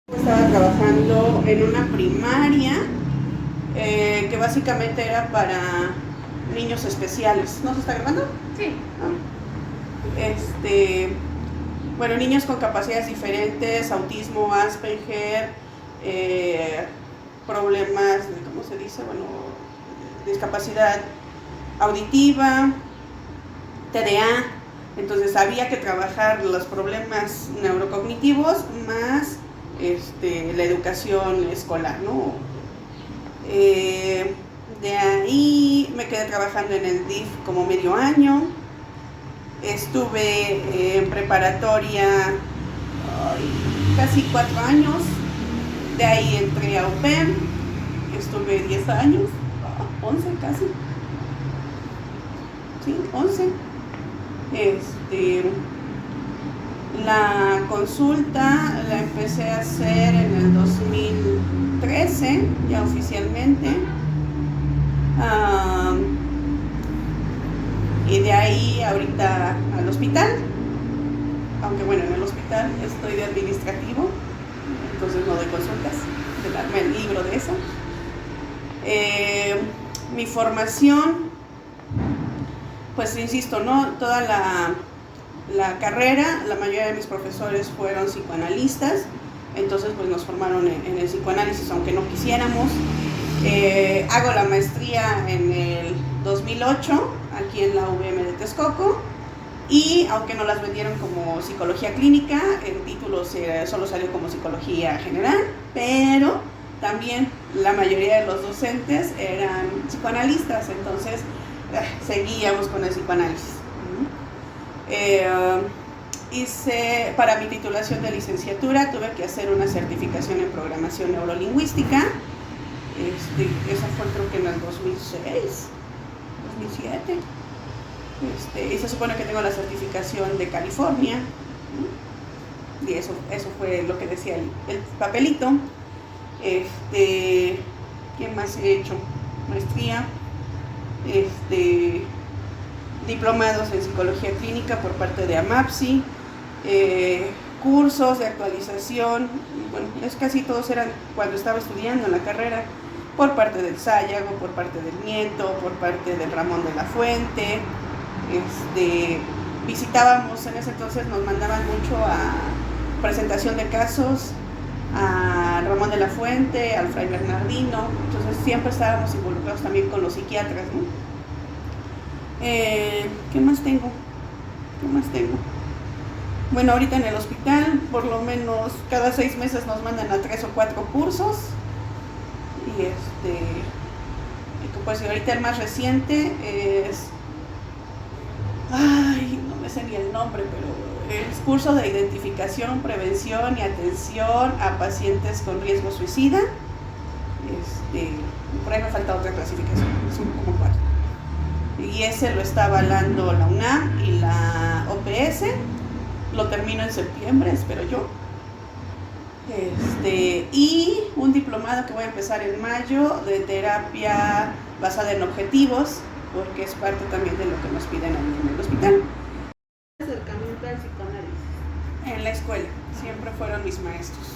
Estaba trabajando en una primaria que básicamente era para niños especiales. ¿No se está grabando? Sí. Bueno, niños con capacidades diferentes, autismo, Asperger, problemas, ¿cómo se dice? Bueno, discapacidad auditiva, TDA. Entonces había que trabajar los problemas neurocognitivos más la educación escolar, ¿no? De ahí me quedé trabajando en el DIF como medio año. Estuve en preparatoria casi 4 años. De ahí entré a UPEM, estuve 10 años, 11 casi. Sí, 11. La consulta la empecé a hacer en el 2013, ya oficialmente. Y de ahí ahorita al hospital, aunque bueno, en el hospital estoy de administrativo, entonces no doy consultas, de darme el libro de eso. Mi formación, pues insisto, ¿no? Toda la carrera, la mayoría de mis profesores fueron psicoanalistas, entonces pues nos formaron en el psicoanálisis, aunque no quisiéramos. Hago la maestría en el 2008, aquí en la UVM de Texcoco, y aunque no las vendieron como psicología clínica, el título solo salió como psicología general, pero también la mayoría de los docentes eran psicoanalistas, entonces seguíamos con el psicoanálisis. Hice, para mi titulación de licenciatura, tuve que hacer una certificación en programación neurolingüística. Esa fue creo que en el 2006, 2007. Y se supone que tengo la certificación de California, ¿no? Y eso fue lo que decía el papelito. ¿Qué más he hecho? Maestría, diplomados en psicología clínica por parte de AMAPSI, cursos de actualización, bueno, casi todos eran cuando estaba estudiando en la carrera, por parte del Sayago, por parte del Nieto, por parte del Ramón de la Fuente. Visitábamos en ese entonces, nos mandaban mucho a presentación de casos a Ramón de la Fuente, al Fray Bernardino, entonces siempre estábamos involucrados también con los psiquiatras, ¿no? ¿Qué más tengo? Bueno, ahorita en el hospital, por lo menos cada 6 meses nos mandan a 3 o 4 cursos. Y pues ahorita el más reciente es, no me sé ni el nombre, pero es curso de identificación, prevención y atención a pacientes con riesgo suicida. Por ahí me falta otra clasificación, son como 4. Y ese lo está avalando la UNAM y la OPS. Lo termino en septiembre, espero yo. Y un diplomado que voy a empezar en mayo de terapia basada en objetivos, porque es parte también de lo que nos piden ahí en el hospital. Acercamiento al psicoanálisis. En la escuela, siempre fueron mis maestros.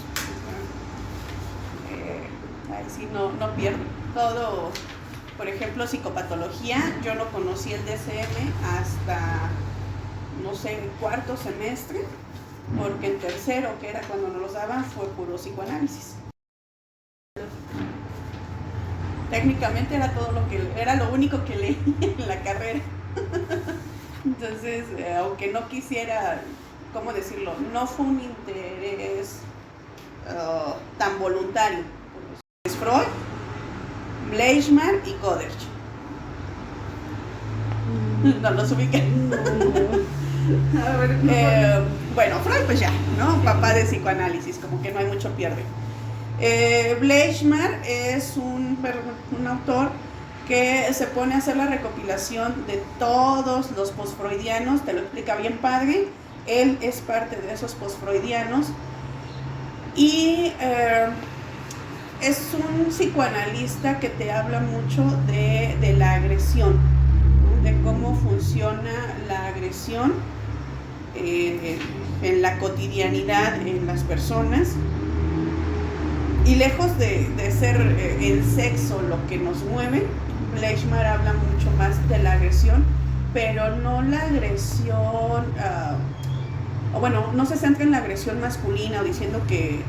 Ahí sí no pierdo. Todo, por ejemplo, psicopatología, yo no conocí el DSM hasta, no sé, cuarto semestre, porque en tercero, que era cuando nos los daban, fue puro psicoanálisis. Técnicamente era lo único que leí en la carrera. Entonces, aunque no quisiera, ¿cómo decirlo? No fue un interés tan voluntario. Es Freud, Bleichmann y Goddard. No los ubiqué. A ver, bueno, Freud pues ya, ¿no? Papá de psicoanálisis, como que no hay mucho pierde. Bleichmann es un autor que se pone a hacer la recopilación de todos los postfreudianos, te lo explica bien padre. Él es parte de esos postfreudianos y es un psicoanalista que te habla mucho de la agresión, ¿no? De cómo funciona la agresión en la cotidianidad en las personas. Y lejos de ser el sexo lo que nos mueve, Fleischmann habla mucho más de la agresión, pero no la agresión, o bueno, no se centra en la agresión masculina o diciendo que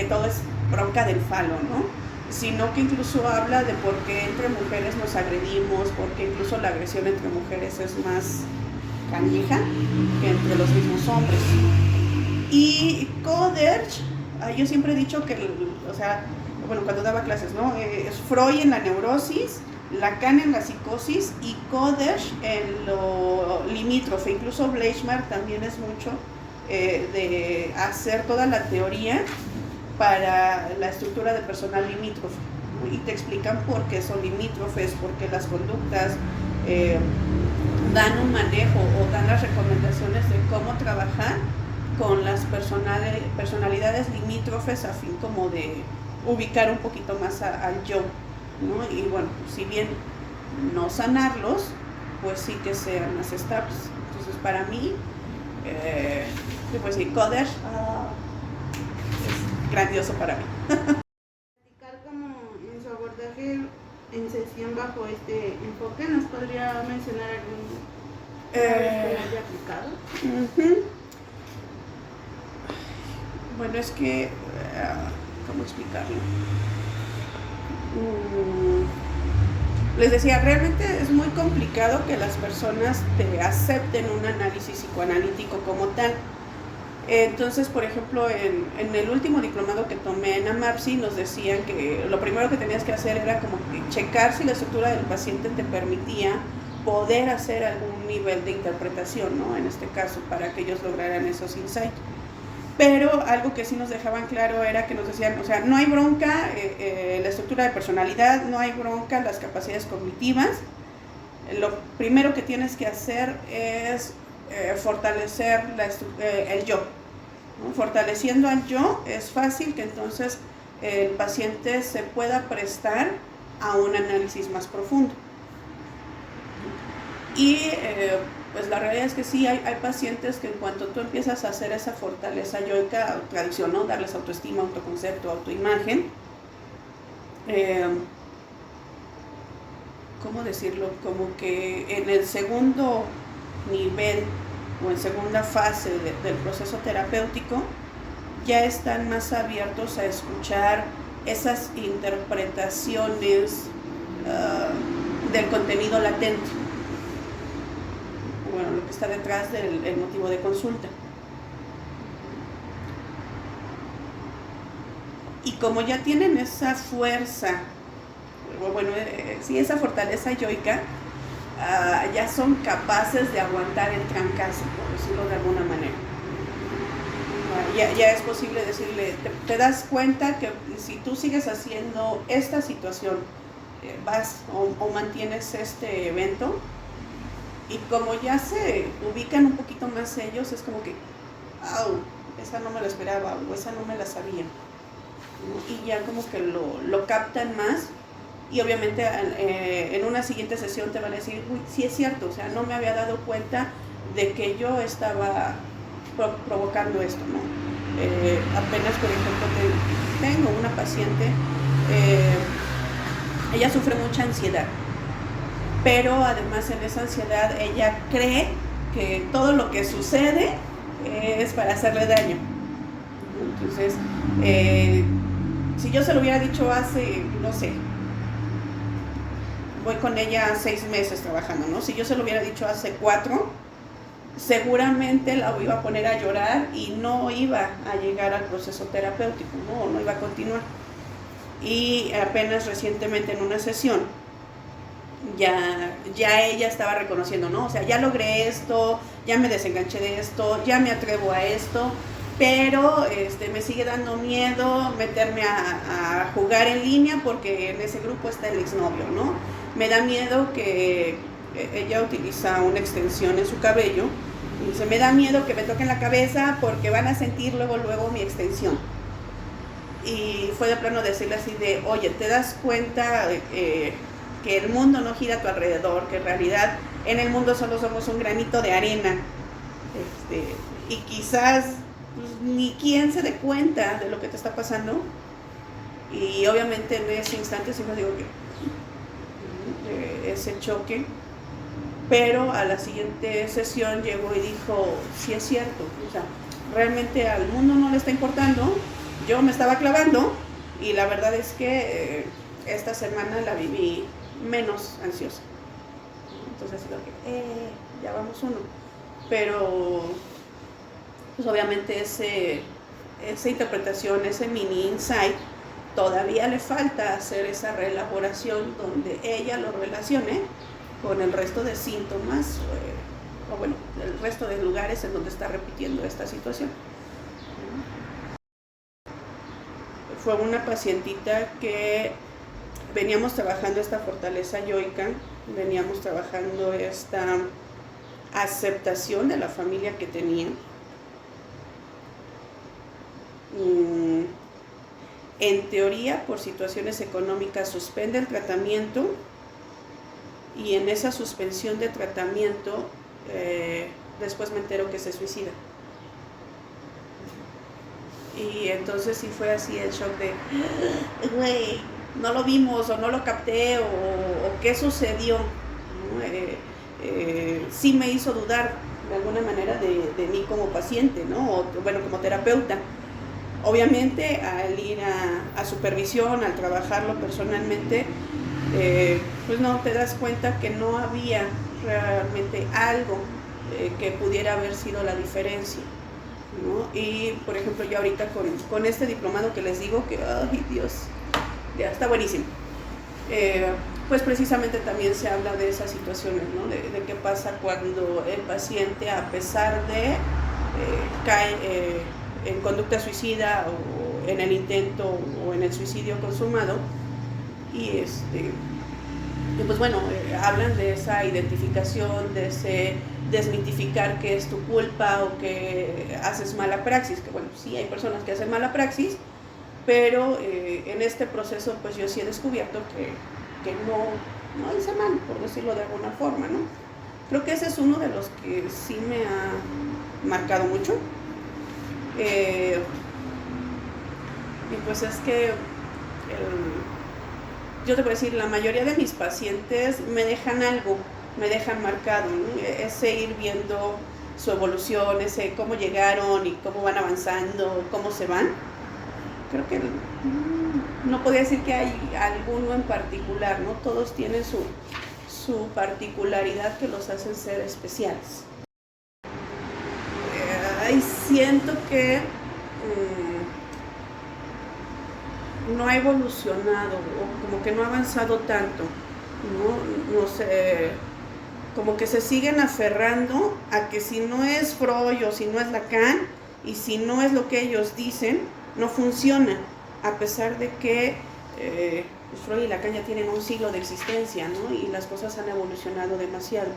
todo es bronca del falo, ¿no? Sino que incluso habla de por qué entre mujeres nos agredimos, porque incluso la agresión entre mujeres es más canija que entre los mismos hombres. Y Coderch, yo siempre he dicho que, o sea, bueno, cuando daba clases, ¿no? Es Freud en la neurosis, Lacan en la psicosis y Coderch en lo limítrofe. Incluso Fleischmann también es mucho de hacer toda la teoría para la estructura de personal limítrofe, ¿no? Y te explican por qué son limítrofes, por qué las conductas dan un manejo o dan las recomendaciones de cómo trabajar con las personalidades limítrofes a fin como de ubicar un poquito más al yo, ¿no? Y bueno, si bien no sanarlos, pues sí que sean más estables. Entonces para mí, pues sí, Coderch es grandioso para mí. Platicar como en su abordaje en sesión bajo este enfoque, ¿nos podría mencionar algún que haya aplicado? Bueno, es que, ¿cómo explicarlo? Les decía, realmente es muy complicado que las personas te acepten un análisis psicoanalítico como tal. Entonces, por ejemplo, en el último diplomado que tomé en AMAPSI nos decían que lo primero que tenías que hacer era como que checar si la estructura del paciente te permitía poder hacer algún nivel de interpretación, ¿no? En este caso, para que ellos lograran esos insights. Pero algo que sí nos dejaban claro era que nos decían, o sea, no hay bronca la estructura de personalidad, no hay bronca las capacidades cognitivas. Lo primero que tienes que hacer es fortalecer el yo, ¿no? Fortaleciendo al yo es fácil que entonces el paciente se pueda prestar a un análisis más profundo. Y pues la realidad es que sí, hay pacientes que en cuanto tú empiezas a hacer esa fortaleza yoica, tradición, ¿no? Darles autoestima, autoconcepto, autoimagen, ¿cómo decirlo? Como que en el segundo nivel o en segunda fase del proceso terapéutico ya están más abiertos a escuchar esas interpretaciones del contenido latente, bueno, lo que está detrás del motivo de consulta. Y como ya tienen esa fuerza, bueno, sí, esa fortaleza yoica, ya son capaces de aguantar el trancazo, por decirlo de alguna manera. Ya es posible decirle, te das cuenta que si tú sigues haciendo esta situación, vas o mantienes este evento, y como ya se ubican un poquito más ellos, es como que, ¡au! Esa no me la esperaba, o esa no me la sabía, ¿no? Y ya como que lo captan más, y obviamente en una siguiente sesión te van a decir, uy, sí es cierto, o sea, no me había dado cuenta de que yo estaba provocando esto, ¿no? Apenas, por ejemplo, tengo una paciente, ella sufre mucha ansiedad, pero además en esa ansiedad ella cree que todo lo que sucede es para hacerle daño. Entonces, si yo se lo hubiera dicho hace, no sé, voy con ella 6 meses trabajando, ¿no? Si yo se lo hubiera dicho hace 4, seguramente la iba a poner a llorar y no iba a llegar al proceso terapéutico, no iba a continuar. Y apenas recientemente en una sesión, ya ella estaba reconociendo, ¿no? O sea, ya logré esto, ya me desenganché de esto, ya me atrevo a esto, pero me sigue dando miedo meterme a jugar en línea porque en ese grupo está el exnovio, ¿no? Me da miedo que ella utiliza una extensión en su cabello y dice, me da miedo que me toquen la cabeza porque van a sentir luego mi extensión. Y fue de plano decirle así de, oye, ¿te das cuenta que el mundo no gira a tu alrededor, que en realidad en el mundo solo somos un granito de arena, y quizás pues, ni quien se dé cuenta de lo que te está pasando? Y obviamente en ese instante siempre digo que ese choque, pero a la siguiente sesión llegó y dijo, sí es cierto, o sea, realmente al mundo no le está importando, yo me estaba clavando y la verdad es que esta semana la viví menos ansiosa. Entonces digo que ya vamos uno, pero pues obviamente esa interpretación, ese mini insight, todavía le falta hacer esa reelaboración donde ella lo relacione con el resto de síntomas o bueno, el resto de lugares en donde está repitiendo esta situación. Fue una pacientita que veníamos trabajando esta fortaleza yoica, veníamos trabajando esta aceptación de la familia que tenía. En teoría, por situaciones económicas, suspende el tratamiento y en esa suspensión de tratamiento después me entero que se suicida. Y entonces sí fue así el shock de, güey, no lo vimos o no lo capté o qué sucedió. Sí me hizo dudar de alguna manera de mí como paciente, ¿no? O bueno, como terapeuta. Obviamente al ir a supervisión, al trabajarlo personalmente, pues no, te das cuenta que no había realmente algo que pudiera haber sido la diferencia, ¿no? Y por ejemplo yo ahorita con este diplomado que les digo que, ay Dios, ya está buenísimo, pues precisamente también se habla de esas situaciones, ¿no? De qué pasa cuando el paciente, a pesar de cae en conducta suicida o en el intento o en el suicidio consumado, y pues bueno, hablan de esa identificación, de ese desmitificar que es tu culpa o que haces mala praxis, que bueno, sí hay personas que hacen mala praxis, pero en este proceso pues yo sí he descubierto que no hice mal, por decirlo de alguna forma, ¿no? Creo que ese es uno de los que sí me ha marcado mucho. Y pues es que yo te voy a decir, la mayoría de mis pacientes me dejan algo, me dejan marcado, ¿no? Ese ir viendo su evolución, ese cómo llegaron y cómo van avanzando, cómo se van. Creo que no podría decir que hay alguno en particular, ¿no? Todos tienen su particularidad que los hacen ser especiales. Y siento que no ha evolucionado o como que no ha avanzado tanto, ¿no? No sé, como que se siguen aferrando a que si no es Freud o si no es Lacan y si no es lo que ellos dicen, no funciona, a pesar de que pues Freud y Lacan ya tienen un siglo de existencia, ¿no? Y las cosas han evolucionado demasiado.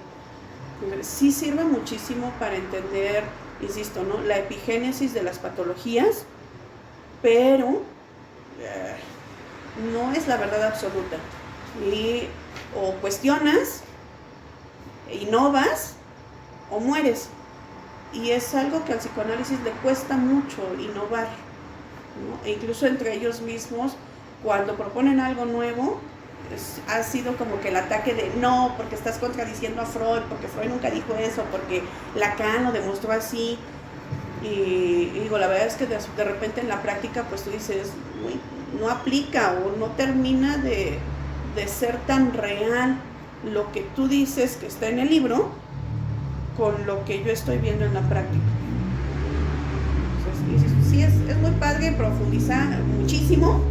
Sí sirve muchísimo para entender, insisto, ¿no? La epigénesis de las patologías, pero no es la verdad absoluta. Y o cuestionas, innovas o mueres. Y es algo que al psicoanálisis le cuesta mucho innovar, ¿no? E incluso entre ellos mismos, cuando proponen algo nuevo, ha sido como que el ataque de no, porque estás contradiciendo a Freud, porque Freud nunca dijo eso, porque Lacan lo demostró así. Y digo, la verdad es que de repente en la práctica pues tú dices, no aplica o no termina de ser tan real lo que tú dices que está en el libro con lo que yo estoy viendo en la práctica. Entonces, sí, es muy padre profundizar muchísimo,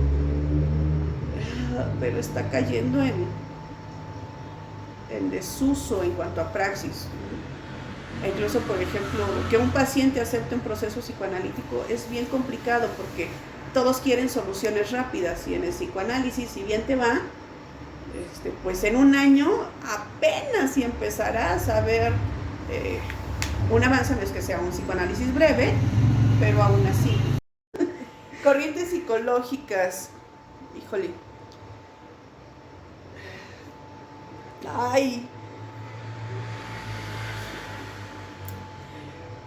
pero está cayendo en desuso en cuanto a praxis. Incluso, por ejemplo, que un paciente acepte un proceso psicoanalítico es bien complicado porque todos quieren soluciones rápidas y en el psicoanálisis, si bien te va, pues en un año apenas si empezarás a ver un avance, no es que sea un psicoanálisis breve, pero aún así. Corrientes psicológicas, híjole. Ay.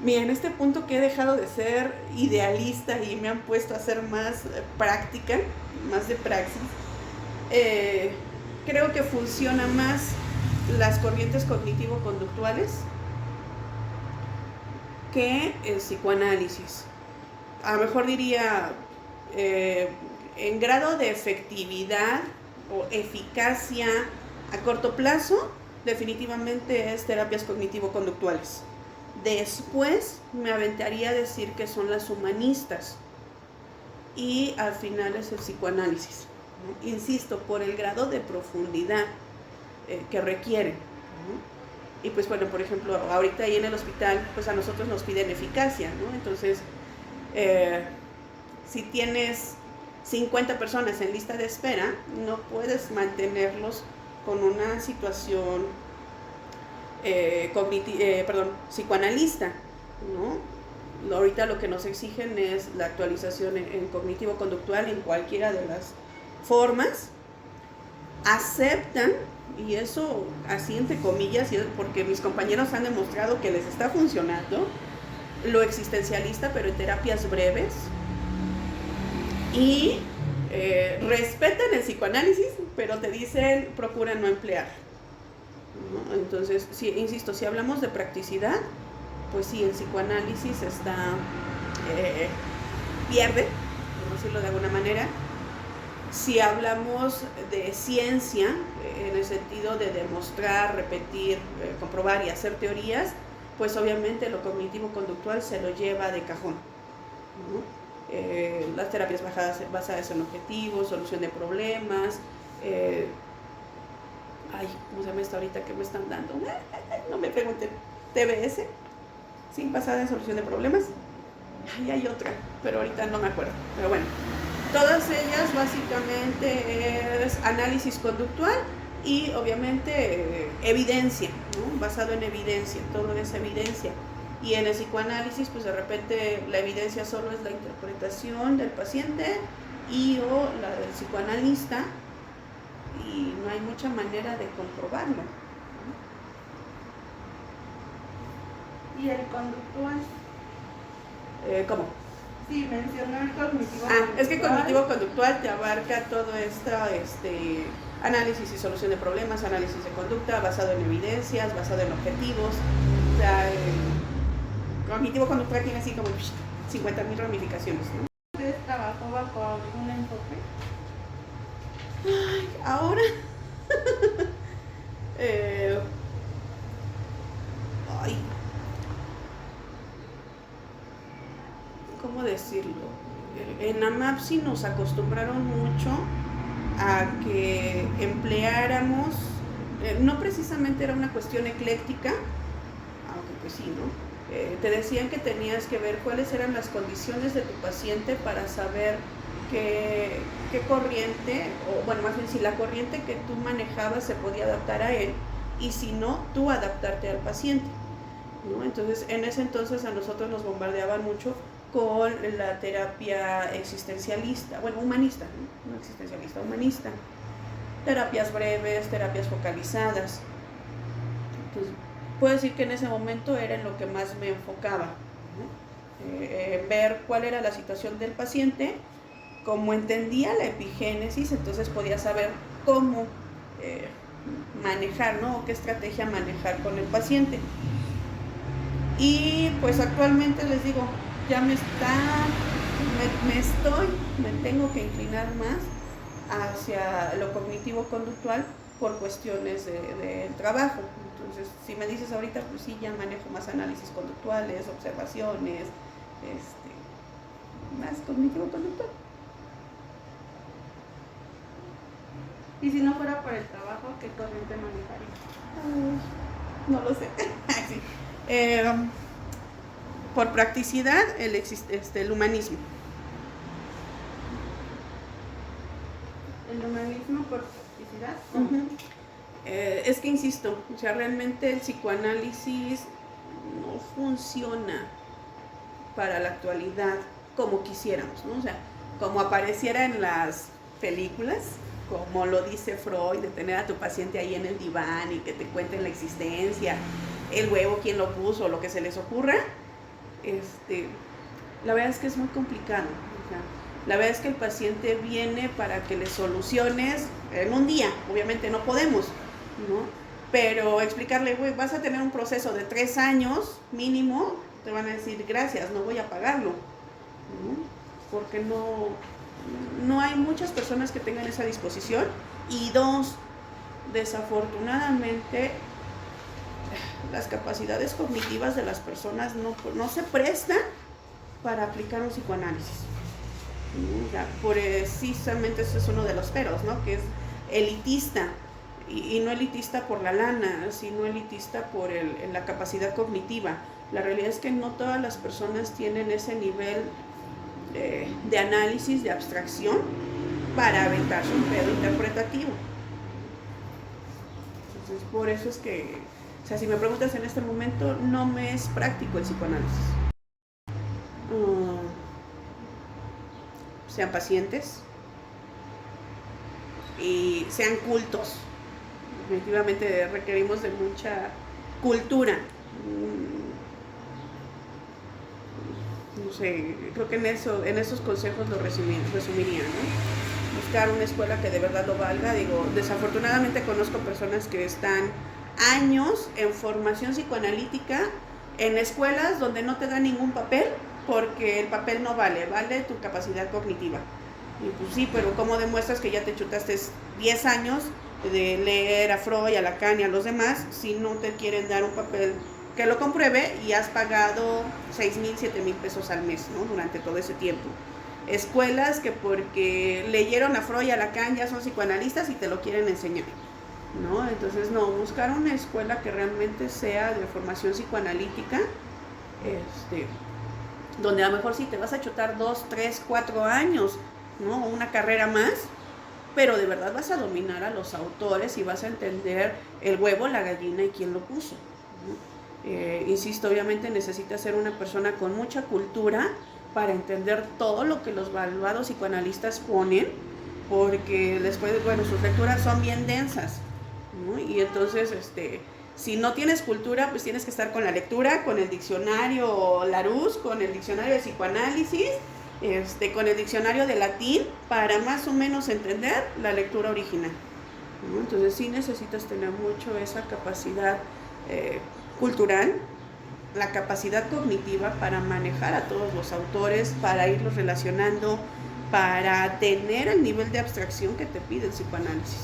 Mira, en este punto que he dejado de ser idealista y me han puesto a ser más práctica, más de praxis, creo que funciona más las corrientes cognitivo-conductuales que el psicoanálisis. A lo mejor diría en grado de efectividad o eficacia a corto plazo, definitivamente es terapias cognitivo-conductuales. Después me aventaría a decir que son las humanistas y al final es el psicoanálisis, ¿no? Insisto, por el grado de profundidad que requieren, ¿no? Y pues bueno, por ejemplo, ahorita ahí en el hospital, pues a nosotros nos piden eficacia, ¿no? Entonces, si tienes 50 personas en lista de espera, no puedes mantenerlos con una situación psicoanalista, ¿no? Ahorita lo que nos exigen es la actualización en cognitivo-conductual en cualquiera de las formas. Aceptan, y eso así entre comillas, porque mis compañeros han demostrado que les está funcionando, lo existencialista, pero en terapias breves. Y respetan el psicoanálisis, pero te dicen procura no emplear, ¿no? Entonces, sí, insisto, si hablamos de practicidad, pues sí, el psicoanálisis pierde, por decirlo de alguna manera. Si hablamos de ciencia, en el sentido de demostrar, repetir, comprobar y hacer teorías, pues obviamente lo cognitivo-conductual se lo lleva de cajón, ¿no? Las terapias basadas en objetivos, solución de problemas, ¿cómo se llama esta ahorita que me están dando? No me pregunten, TBS, sí, basada en solución de problemas. Hay otra, pero ahorita no me acuerdo, pero bueno, todas ellas básicamente es análisis conductual y obviamente evidencia, ¿no? Basado en evidencia, todo es evidencia. Y en el psicoanálisis, pues de repente la evidencia solo es la interpretación del paciente o la del psicoanalista, y no hay mucha manera de comprobarlo, ¿no? ¿Y el conductual? ¿Cómo? Sí, mencionó el cognitivo. Es que cognitivo-conductual te abarca todo esto, análisis y solución de problemas, análisis de conducta, basado en evidencias, basado en objetivos. O sea, cognitivo-conductual tiene así como 50,000 ramificaciones, ¿no? ¿Usted trabajó bajo algún enfoque? Ahora ¿cómo decirlo? En AMAPSI nos acostumbraron mucho a que empleáramos, no precisamente era una cuestión ecléctica, aunque pues sí, ¿no? Te decían que tenías que ver cuáles eran las condiciones de tu paciente para saber qué corriente, o bueno, más bien si la corriente que tú manejabas se podía adaptar a él, y si no, tú adaptarte al paciente, ¿no? Entonces, en ese entonces a nosotros nos bombardeaban mucho con la terapia existencialista, bueno, humanista, ¿no? No existencialista, humanista. Terapias breves, terapias focalizadas. Entonces, puedo decir que en ese momento era en lo que más me enfocaba, ¿no? Ver cuál era la situación del paciente, como entendía la epigénesis, entonces podía saber cómo manejar, ¿no? O qué estrategia manejar con el paciente. Y pues actualmente les digo, ya me tengo que inclinar más hacia lo cognitivo-conductual por cuestiones de trabajo. Entonces, si me dices ahorita, pues sí, ya manejo más análisis conductuales, observaciones, más cognitivo-conductual. Y si no fuera por el trabajo, ¿qué corriente manejaría? No lo sé. Sí. Por practicidad, el humanismo. ¿El humanismo por practicidad? Uh-huh. Es que insisto, o sea, realmente el psicoanálisis no funciona para la actualidad como quisiéramos, ¿no? O sea, como apareciera en las películas, como lo dice Freud, de tener a tu paciente ahí en el diván y que te cuenten la existencia, el huevo, quién lo puso, lo que se les ocurra. La verdad es que es muy complicado. O sea, La verdad es que el paciente viene para que le soluciones en un día, obviamente no podemos, ¿no? Pero explicarle, güey, vas a tener un proceso de 3 años mínimo, te van a decir, gracias, no voy a pagarlo, ¿no? Porque no hay muchas personas que tengan esa disposición. Y 2, desafortunadamente, las capacidades cognitivas de las personas no se prestan para aplicar un psicoanálisis. Ya, precisamente ese es uno de los peros, ¿no? Que es elitista, y no elitista por la lana, sino elitista por la capacidad cognitiva. La realidad es que no todas las personas tienen ese nivel de análisis, de abstracción, para aventarse un pedo interpretativo. Entonces, por eso es que, o sea, si me preguntas en este momento, no me es práctico el psicoanálisis. Sean pacientes y sean cultos. Definitivamente requerimos de mucha cultura. No sé, creo que en esos consejos lo resumiría, ¿no? Buscar una escuela que de verdad lo valga. Digo, desafortunadamente conozco personas que están años en formación psicoanalítica en escuelas donde no te dan ningún papel, porque el papel no vale tu capacidad cognitiva. Y pues sí, pero ¿cómo demuestras que ya te chutaste 10 años de leer a Freud, a Lacan y a los demás si no te quieren dar un papel que lo compruebe y has pagado 6,000, 7,000 pesos al mes, ¿no? Durante todo ese tiempo? Escuelas que porque leyeron a Freud y a Lacan ya son psicoanalistas y te lo quieren enseñar, ¿no? Entonces, no, buscar una escuela que realmente sea de formación psicoanalítica, donde a lo mejor sí te vas a chutar 2, 3, 4 años, ¿no? Una carrera más, pero de verdad vas a dominar a los autores y vas a entender el huevo, la gallina y quién lo puso, ¿no? Insisto, obviamente necesitas ser una persona con mucha cultura para entender todo lo que los malvados psicoanalistas ponen, porque después, bueno, sus lecturas son bien densas, ¿no? Y entonces, si no tienes cultura, pues tienes que estar con la lectura, con el diccionario Larousse, con el diccionario de psicoanálisis, con el diccionario de latín, para más o menos entender la lectura original, ¿no? Entonces sí necesitas tener mucho esa capacidad cultural, la capacidad cognitiva para manejar a todos los autores, para irlos relacionando, para tener el nivel de abstracción que te pide el psicoanálisis.